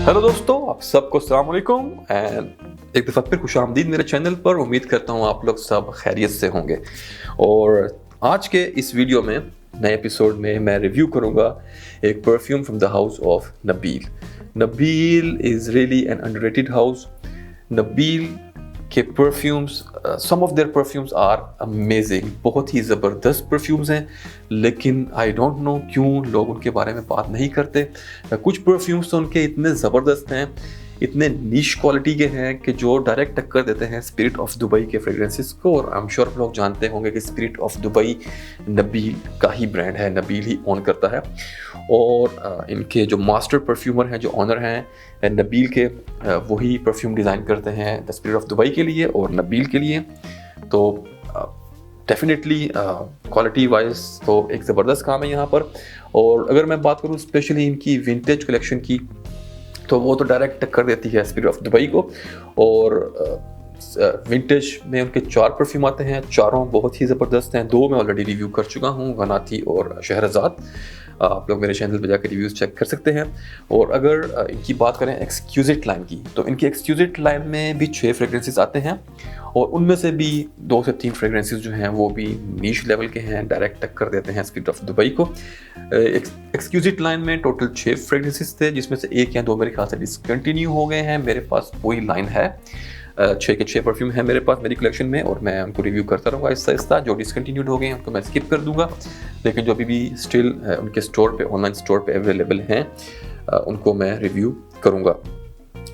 Hello दोस्तों, आप सबको अस्सलाम वालेकुम एंड एक दफ़ा फिर खुशामदीद मेरे चैनल पर। उम्मीद करता हूँ आप लोग सब खैरियत से होंगे। और आज के इस वीडियो में नए एपिसोड में मैं रिव्यू करूँगा एक perfume from the house of Nabeel. Nabeel is really an underrated house. Nabeel के perfumes, some of their perfumes are amazing, बहुत ही ज़बरदस्त परफ्यूम्स हैं, लेकिन आई डोंट नो क्यों लोग उनके बारे में बात नहीं करते। कुछ परफ्यूम्स तो उनके इतने ज़बरदस्त हैं, इतने नीश क्वालिटी के हैं कि जो डायरेक्ट टक्कर देते हैं स्पिरिट ऑफ दुबई के फ्रेग्रेंसेस को। और आई एम श्योर आप लोग जानते होंगे कि स्पिरिट ऑफ दुबई नबील का ही ब्रांड है, नबील ही ओन करता है। और इनके जो मास्टर परफ्यूमर हैं, जो ऑनर हैं नबील के, वही परफ्यूम डिज़ाइन करते हैं द स्पिरिट ऑफ दुबई के लिए और नबील के लिए। तो डेफिनेटली क्वालिटी वाइज तो एक ज़बरदस्त काम है यहाँ पर। और अगर मैं बात करूँ स्पेशली इनकी विंटेज कलेक्शन की, तो वो तो डायरेक्ट टक्कर देती है स्पिरिट ऑफ दुबई को। और विंटेज में उनके 4 परफ्यूम आते हैं, चारों बहुत ही ज़बरदस्त हैं। 2 मैं ऑलरेडी रिव्यू कर चुका हूँ, गनाती और शहरज़ाद। आप लोग मेरे चैनल पर जाकर रिव्यूज़ चेक कर सकते हैं। और अगर इनकी बात करें एक्सक्यूज़िट लाइन की, तो इनकी एक्सक्यूज़िट लाइन में भी 6 फ्रेग्रेंसेस आते हैं और उनमें से भी 2 से 3 फ्रेग्रेंसेस जो हैं वो भी नीश लेवल के हैं, डायरेक्ट टक्कर देते हैं स्पिरिट ऑफ दुबई को। एक्सक्यूज़िट लाइन में टोटल 6 फ्रेग्रेंसेस थे, जिसमें से 1 या 2 मेरे ख्याल से डिसकंटिन्यू हो गए हैं। मेरे पास पूरी लाइन है, 6 के 6 परफ्यूम है मेरे पास मेरी कलेक्शन में, और मैं उनको रिव्यू करता रहूँगा आहिस्ता आहिस्ता। जो डिसकंटिन्यूड हो गए हैं उनको मैं स्किप कर दूंगा, लेकिन जो अभी भी स्टिल उनके स्टोर पे, ऑनलाइन स्टोर पे अवेलेबल हैं, उनको मैं रिव्यू करूँगा।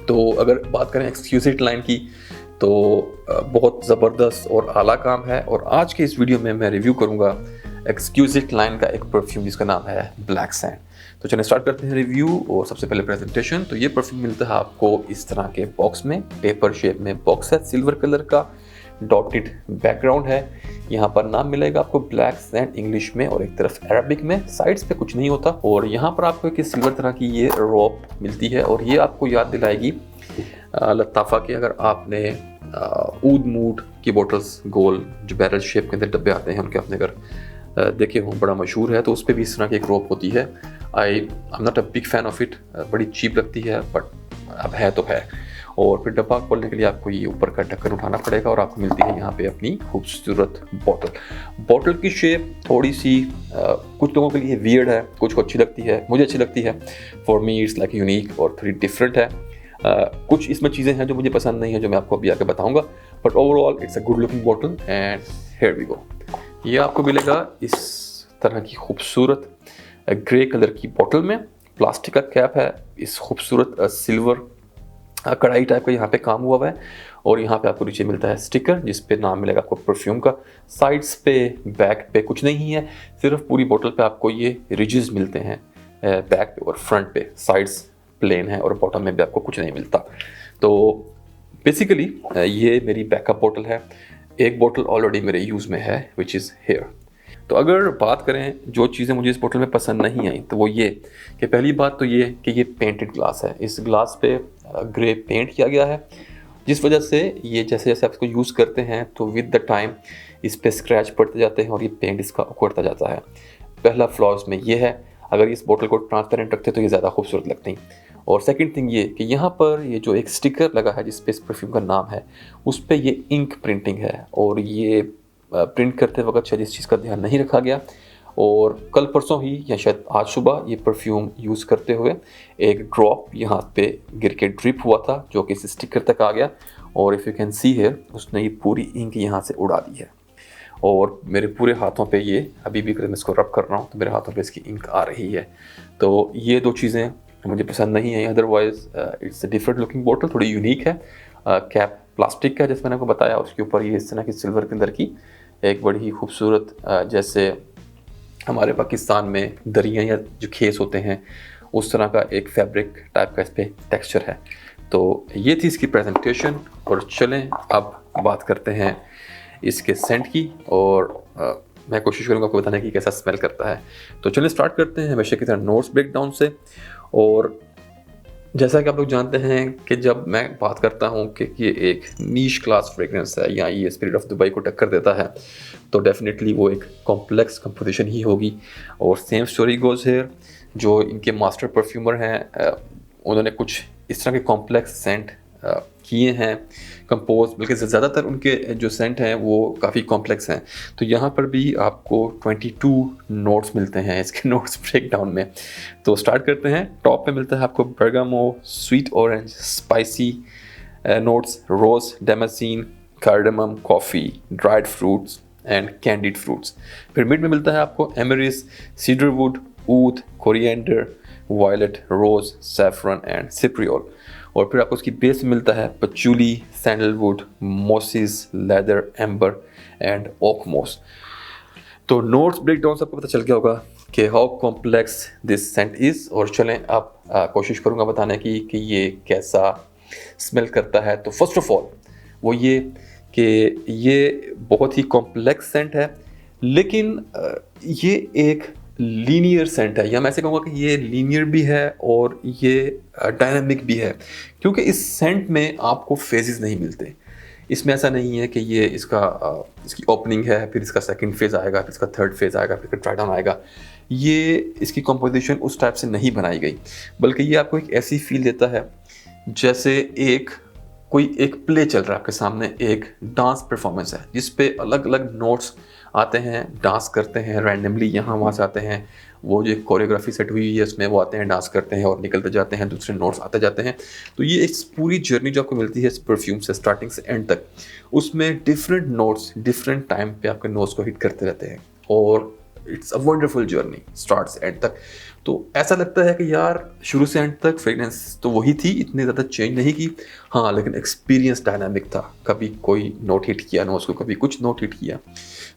तो अगर बात करें एक्सक्यूज़िट लाइन की, तो बहुत ज़बरदस्त और आला काम है। और आज के इस वीडियो में मैं रिव्यू करूँगा एक्सक्यूज़िट लाइन का एक परफ्यूम जिसका नाम है ब्लैक सैंड। तो चलिए स्टार्ट करते हैं रिव्यू। और सबसे पहले प्रेजेंटेशन। तो ये परफ्यूम मिलता है आपको इस तरह के बॉक्स में, पेपर शेप में बॉक्स है, सिल्वर कलर का डॉटेड बैकग्राउंड है। यहाँ पर नाम मिलेगा आपको ब्लैक सैंड इंग्लिश में और एक तरफ अरबिक में, साइड्स पे कुछ नहीं होता। और यहाँ पर आपको एक सिल्वर तरह की ये रोप मिलती है, और ये आपको याद दिलाएगी लताफ़ा के। अगर आपने ऊद मूड की बोटल्स, गोल जो बैरल शेप के अंदर डब्बे आते हैं, उनके अपने घर देखे हों, बड़ा मशहूर है, तो उस पर भी इस तरह की एक रोप होती है। I am not a big fan of it, बड़ी चीप लगती है, बट अब है तो है। और फिर डब्बा खोलने के लिए आपको ये ऊपर का ढक्कन उठाना पड़ेगा, और आपको मिलती है यहाँ पे अपनी खूबसूरत बॉटल की शेप थोड़ी सी कुछ लोगों के लिए वियर्ड है, कुछ को अच्छी लगती है, मुझे अच्छी लगती है। For me it's like unique और थोड़ी डिफरेंट है। कुछ इसमें चीज़ें हैं जो मुझे पसंद नहीं है, जो मैं आपको अभी आके बताऊंगा, but overall it's a good looking bottle. And here we go. ये आपको मिलेगा इस तरह की खूबसूरत ग्रे कलर की बॉटल में, प्लास्टिक का कैप है, इस खूबसूरत सिल्वर कढ़ाई टाइप का यहाँ पे काम हुआ है। और यहाँ पे आपको नीचे मिलता है स्टिकर जिस पे नाम मिलेगा आपको परफ्यूम का। साइड्स पे, बैक पे कुछ नहीं है, सिर्फ पूरी बोतल पे आपको ये रिजेस मिलते हैं, बैक पे और फ्रंट पे। साइड्स प्लेन है और बॉटम में भी आपको कुछ नहीं मिलता। तो बेसिकली ये मेरी बैकअप बोतल है। एक बोतल ऑलरेडी मेरे यूज़ में है, विच इज़ हेयर। तो अगर बात करें जो चीज़ें मुझे इस बोतल में पसंद नहीं आई, तो वो ये कि पहली बात तो ये कि ये पेंटेड ग्लास है। इस ग्लास पे ग्रे पेंट किया गया है, जिस वजह से ये जैसे जैसे आप इसको यूज़ करते हैं तो विद द टाइम इस पे स्क्रैच पड़ते जाते हैं और ये पेंट इसका उखड़ता जाता है। पहला फ्लॉ इसमें ये है। अगर इस बोतल को ट्रांसपेरेंट रखते तो ये ज़्यादा खूबसूरत लगती। और सेकंड थिंग ये कि यहाँ पर ये जो एक स्टिकर लगा है जिस पे इस परफ्यूम का नाम है, उस पर ये इंक प्रिंटिंग है, और ये प्रिंट करते वक्त शायद इस चीज़ का ध्यान नहीं रखा गया। और कल परसों ही या शायद आज सुबह ये परफ्यूम यूज़ करते हुए एक ड्रॉप यहाँ पे गिर के ड्रिप हुआ था, जो कि इस स्टिकर तक आ गया। और if you can see here, उसने ये पूरी इंक यहाँ से उड़ा दी है। और मेरे पूरे हाथों पे ये अभी भी, अगर मैं इसको रब कर रहा हूँ तो मेरे हाथों पे इसकी इंक आ रही है। तो ये 2 चीज़ें मुझे पसंद नहीं आई। Otherwise it's a different looking bottle, थोड़ी यूनिक है। कैप प्लास्टिक का, जैसे मैंने आपको बताया, उसके ऊपर ये इस तरह की सिल्वर के अंदर की एक बड़ी ही खूबसूरत, जैसे हमारे पाकिस्तान में दरियाँ या जो खेस होते हैं उस तरह का एक फैब्रिक टाइप का इस पर टेक्स्चर है। तो ये थी इसकी प्रेजेंटेशन। और चलें अब बात करते हैं इसके सेंट की, और मैं कोशिश करूँगा आपको बताने की कैसा स्मेल करता है। तो चलिए स्टार्ट करते हैं हमेशा की तरह नोट्स ब्रेकडाउन से। और जैसा कि आप लोग जानते हैं कि जब मैं बात करता हूँ कि ये एक नीश क्लास फ्रेग्रेंस है या ये स्पिरिट ऑफ दुबई को टक्कर देता है, तो डेफिनेटली वो एक कॉम्प्लेक्स कंपोजिशन ही होगी। और सेम स्टोरी गोज़ हियर। जो इनके मास्टर परफ्यूमर हैं, उन्होंने कुछ इस तरह के कॉम्प्लेक्स सेंट किए हैं कंपोज, बल्कि ज़्यादातर उनके जो सेंट हैं वो काफ़ी कॉम्प्लेक्स हैं। तो यहाँ पर भी आपको 22 नोट्स मिलते हैं इसके नोट्स ब्रेकडाउन में। तो स्टार्ट करते हैं। टॉप पे मिलता है आपको bergamot, sweet orange, spicy notes, rose, damascene, cardamom, coffee, dried fruits and candied fruits. फिर मिड में मिलता है आपको amyris, cedarwood, oud, coriander, violet, rose, saffron and cypriol. और फिर आपको उसकी बेस में मिलता है patchouli, sandalwood, mosses, leather, amber and oak moss. तो नोट्स ब्रेकडाउन से आपको पता चल गया होगा कि how complex this scent is. और चलें अब कोशिश करूँगा बताने की कि ये कैसा स्मेल करता है। तो फर्स्ट ऑफ ऑल वो ये कि ये बहुत ही कॉम्प्लेक्स सेंट है, लेकिन ये एक लीनियर सेंट है, या मैं ऐसे कहूँगा कि ये लीनियर भी है और ये डायनामिक भी है, क्योंकि इस सेंट में आपको फेजेस नहीं मिलते। इसमें ऐसा नहीं है कि ये इसकी ओपनिंग है, फिर इसका सेकंड फेज़ आएगा, फिर इसका थर्ड फेज़ आएगा, फिर ड्राई डाउन आएगा। ये इसकी कंपोजिशन उस टाइप से नहीं बनाई गई, बल्कि ये आपको एक ऐसी फील देता है जैसे कोई एक प्ले चल रहा है आपके सामने, एक डांस परफॉर्मेंस है जिस पे अलग अलग नोट्स आते हैं, डांस करते हैं रैंडमली, यहाँ वहाँ से आते हैं। वो जो कोरियोग्राफी सेट हुई है उसमें वो आते हैं, डांस करते हैं और निकलते जाते हैं, दूसरे नोट्स आते जाते हैं। तो ये एक पूरी जर्नी जो आपको मिलती है इस परफ्यूम से स्टार्टिंग से एंड तक, उसमें डिफरेंट नोट्स डिफरेंट टाइम पे आपके नोट्स को हिट करते रहते हैं और it's a wonderful journey start से एंड तक। तो ऐसा लगता है कि यार शुरू से एंड तक फ्रेगनेंस तो वही थी, इतनी ज़्यादा चेंज नहीं की, हाँ, लेकिन एक्सपीरियंस डायनामिक था। कभी कोई नोट हिट किया नोट्स को, कभी कुछ नोट हिट किया,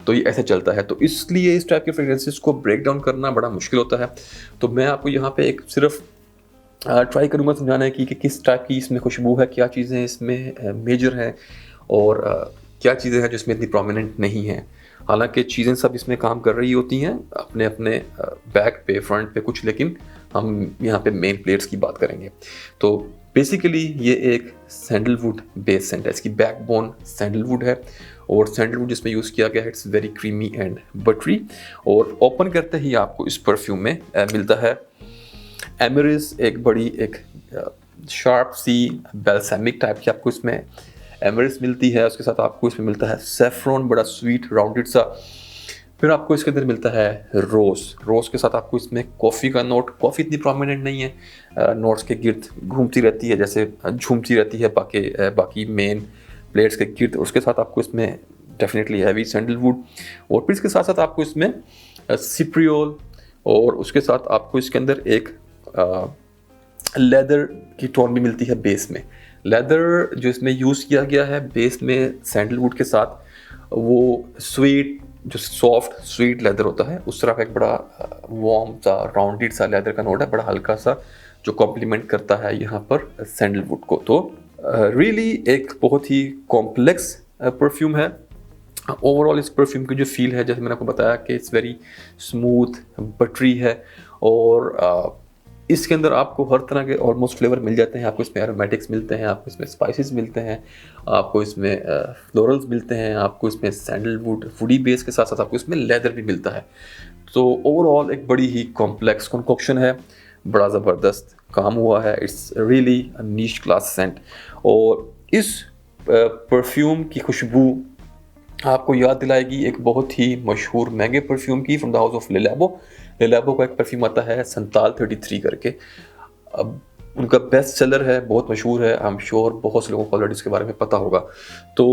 तो ये ऐसे चलता है। तो इसलिए इस टाइप के फ्रेगरेंसेस को ब्रेक डाउन करना बड़ा मुश्किल होता है। तो मैं आपको यहाँ पे एक सिर्फ ट्राई करूँगा समझाने की कि किस टाइप की इसमें खुशबू है, क्या चीज़ें इसमें मेजर हैं और क्या चीज़ें हैं जो इसमें इतनी प्रोमिनेंट नहीं हैं। हालांकि चीज़ें सब इसमें काम कर रही होती हैं अपने अपने बैक पे, फ्रंट पे कुछ, लेकिन हम यहाँ पे मेन प्लेयर्स की बात करेंगे। तो बेसिकली ये एक सैंडलवुड बेस सेंट है, इसकी बैकबोन सैंडलवुड है और सैंडलवुड जिसमें यूज़ किया गया है it's very creamy and buttery. और ओपन करते ही आपको इस परफ्यूम में मिलता है एमरिस, एक बड़ी एक शार्प सी बेल्सामिक टाइप की आपको इसमें एमरिस मिलती है। उसके साथ आपको इसमें मिलता है सैफरॉन, बड़ा स्वीट राउंडेड सा। फिर आपको इसके अंदर मिलता है रोज़ के साथ आपको इसमें कॉफ़ी का नोट। कॉफ़ी इतनी प्रोमिनेंट नहीं है, नोट्स के गिर्द घूमती रहती है, जैसे झूमती रहती है बाकी मेन प्लेयर्स के गिर्द। उसके साथ आपको इसमें डेफिनेटली हैवी सैंडलवुड और फिर इसके साथ साथ आपको इसमें सिप्रियोल और उसके साथ आपको इसके अंदर एक लेदर की टोन भी मिलती है बेस में। लेदर जो इसमें यूज़ किया गया है बेस में सैंडलवुड के साथ, वो स्वीट जो सॉफ्ट स्वीट लेदर होता है उस तरह का एक बड़ा वार्म सा राउंडेड सा लेदर का नोट है, बड़ा हल्का सा, जो कॉम्प्लीमेंट करता है यहाँ पर सैंडलवुड को। तो रियली एक बहुत ही कॉम्प्लेक्स परफ्यूम है। ओवरऑल इस परफ्यूम की जो फील है, जैसे मैंने आपको बताया कि इट्स वेरी स्मूथ बटरी है और इसके अंदर आपको हर तरह के ऑलमोस्ट फ्लेवर मिल जाते हैं। आपको इसमें एरोमेटिक्स मिलते हैं, आपको इसमें स्पाइसेस मिलते हैं, आपको इसमें फ्लोरल्स मिलते हैं, आपको इसमें सैंडलवुड वुडी बेस के साथ साथ आपको इसमें लेदर भी मिलता है। तो ओवरऑल एक बड़ी ही कॉम्प्लेक्स कंकोक्शन है, बड़ा ज़बरदस्त काम हुआ है। It's really a niche class scent. और इस परफ्यूम की खुशबू आपको याद दिलाएगी एक बहुत ही मशहूर महंगे परफ्यूम की, फ्रॉम द हाउस ऑफ लेलाबो का एक परफ्यूम आता है संताल 33 करके। अब उनका बेस्ट सेलर है, बहुत मशहूर है, आई एम श्योर बहुत से लोगों को ऑलरेडी इसके बारे में पता होगा। तो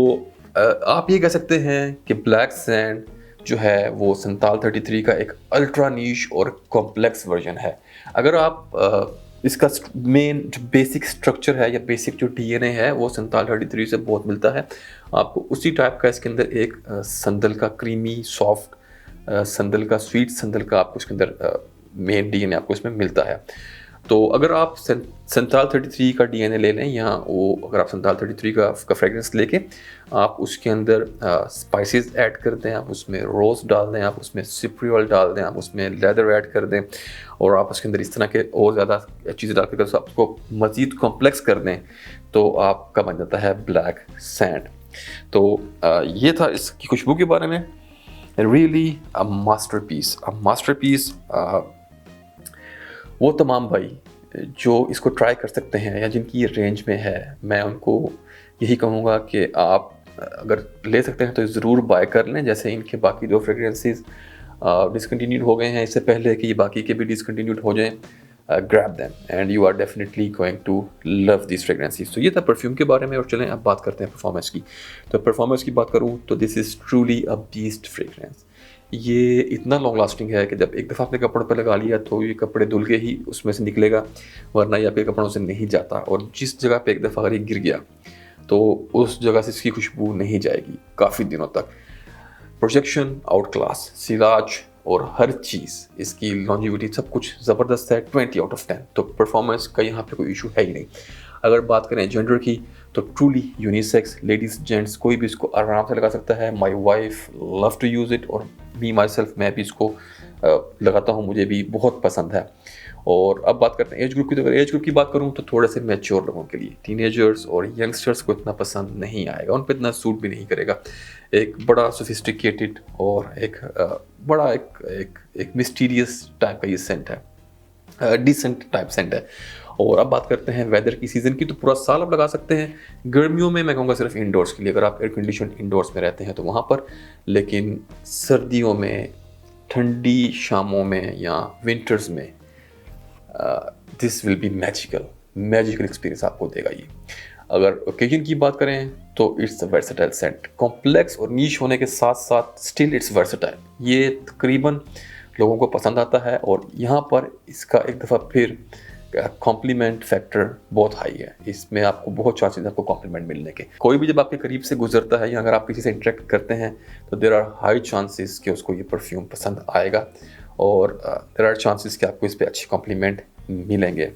आप ये कह सकते हैं कि ब्लैक सैंड जो है वो संताल 33 का एक अल्ट्रा नीश और कॉम्प्लेक्स वर्जन है। अगर आप इसका मेन जो बेसिक स्ट्रक्चर है या बेसिक जो डीएनए है वो संताल 33 से बहुत मिलता है। आपको उसी टाइप का इसके अंदर एक संदल का क्रीमी सॉफ्ट संदल का स्वीट संदल का आपको इसके अंदर मेन डीएनए आपको इसमें मिलता है। तो अगर आप संताल 33 का डीएनए ले लें, या वो अगर आप संताल 33 का फ्रेगरेंस लेके आप उसके अंदर स्पाइसेस ऐड कर दें, आप उसमें रोज़ डाल दें, आप उसमें सिप्रियोल डाल दें, आप उसमें लेदर ऐड कर दें और आप उसके अंदर इस तरह के और ज़्यादा चीज़ें डाल कर आपको मज़ीद कॉम्प्लेक्स कर दें, तो आपका बन जाता है ब्लैक सैंड। तो ये था इसकी खुशबू के बारे में। रियली अ मास्टरपीस वो तमाम भाई जो इसको ट्राई कर सकते हैं या जिनकी ये रेंज में है, मैं उनको यही कहूँगा कि आप अगर ले सकते हैं तो ज़रूर बाय कर लें। जैसे इनके बाकी 2 फ्रेगरेंसेस डिसकंटिन्यूड हो गए हैं इससे पहले कि ये बाकी के भी डिसकंटिन्यूड हो जाएं, grab them and you are definitely going to love this fragrances. तो ये था परफ्यूम के बारे में। और चलें अब बात करते हैं परफॉर्मेंस की। तो परफॉर्मेंस की बात करूँ तो this is truly a beast fragrance. ये इतना लॉन्ग लास्टिंग है कि जब एक दफ़ा आपने कपड़ों पर लगा लिया तो ये कपड़े धुल के ही उसमें से निकलेगा, वरना ये आपके कपड़ों से नहीं जाता। और जिस जगह पे एक दफ़ा अगर ये गिर गया तो उस जगह से इसकी खुशबू नहीं जाएगी काफ़ी दिनों तक। प्रोजेक्शन आउट क्लास, सिराज और हर चीज़, इसकी लॉन्जिविटी सब कुछ ज़बरदस्त है, 20 आउट ऑफ 10। तो परफॉर्मेंस का यहाँ पे कोई इशू है ही नहीं। अगर बात करें जेंडर की तो ट्रूली यूनिसेक्स, लेडीज़ जेंट्स कोई भी इसको आराम से लगा सकता है। My wife love to use it और मी माई सेल्फ, मैं भी इसको लगाता हूँ, मुझे भी बहुत पसंद है। और अब बात करते हैं एज ग्रुप की। तो अगर एज ग्रुप की बात करूँ तो थोड़े से मैच्योर लोगों के लिए, टीनेजर्स और यंगस्टर्स को इतना पसंद नहीं आएगा, उन पर इतना सूट भी नहीं करेगा। एक बड़ा सोफिस्टिकेटेड और एक बड़ा एक मिस्टीरियस टाइप का ये सेंट है, डिसेंट टाइप सेंट है। और अब बात करते हैं वेदर की, सीज़न की। तो पूरा साल आप लगा सकते हैं। गर्मियों में मैं कहूँगा सिर्फ इंडोर्स के लिए, अगर आप एयर कंडीशन इंडोर्स में रहते हैं तो वहाँ पर। लेकिन सर्दियों में, ठंडी शामों में या विंटर्स में this will be magical experience आपको देगा ये। अगर ओकेजन की बात करें तो it's a versatile scent, complex और नीश होने के साथ साथ स्टिल इट्स वर्सेटाइल। ये तकरीबन लोगों को पसंद आता है और यहाँ पर इसका एक दफ़ा फिर कॉम्प्लीमेंट फैक्टर बहुत हाई है। इसमें आपको बहुत चांसेस आपको कॉम्प्लीमेंट मिलने के। कोई भी जब आपके करीब से गुजरता है या अगर आप किसी से इंटरेक्ट करते हैं तो देयर आर हाई चांसेस कि उसको ये परफ्यूम पसंद आएगा और देयर आर चांसेस कि आपको इस पर अच्छे कॉम्प्लीमेंट मिलेंगे।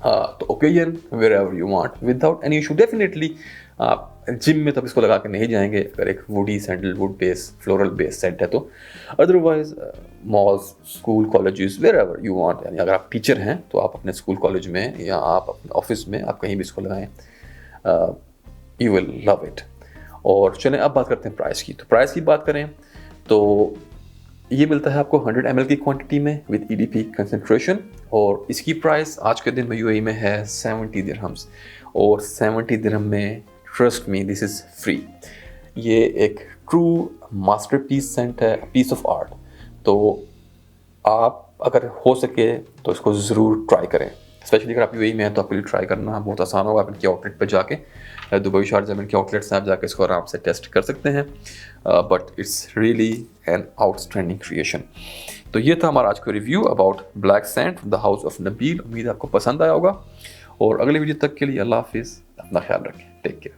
तो occasion where ever you want without any issue. Definitely आप जिम में तब इसको लगा के नहीं जाएंगे अगर एक woody sandalwood base floral base scent है तो। Otherwise malls, school, colleges, where ever you want, यानी अगर आप टीचर हैं तो आप अपने स्कूल कॉलेज में या आप अपने ऑफिस में, आप कहीं भी इसको लगाएं, यू विल लव इट। और चलें अब बात करते हैं प्राइस की। तो प्राइस की बात करें तो ये मिलता है आपको 100 ml की क्वांटिटी में विद EDP कंसंट्रेशन और इसकी प्राइस आज के दिन में UAE में है 70 दिरहम्स। और 70 दिरहम में trust me this is free. ये एक ट्रू मास्टरपीस सेंट है, पीस ऑफ आर्ट। तो आप अगर हो सके तो इसको ज़रूर ट्राई करें। स्पेशली अगर आप UAE में हैं तो आपके लिए ट्राई करना बहुत आसान होगा। आप इनके आउटलेट पर जाके, दुबई शारजा में इनके आउटलेट्स हैं, आप जाके इसको आराम से टेस्ट कर सकते हैं। But it's really an outstanding creation. तो ये था हमारा आज का review about black scent the house of Nabeel. उम्मीद आपको पसंद आया होगा और अगले वीडियो तक के लिए अल्लाह हाफिज़, अपना ख्याल रखें, टेक केयर।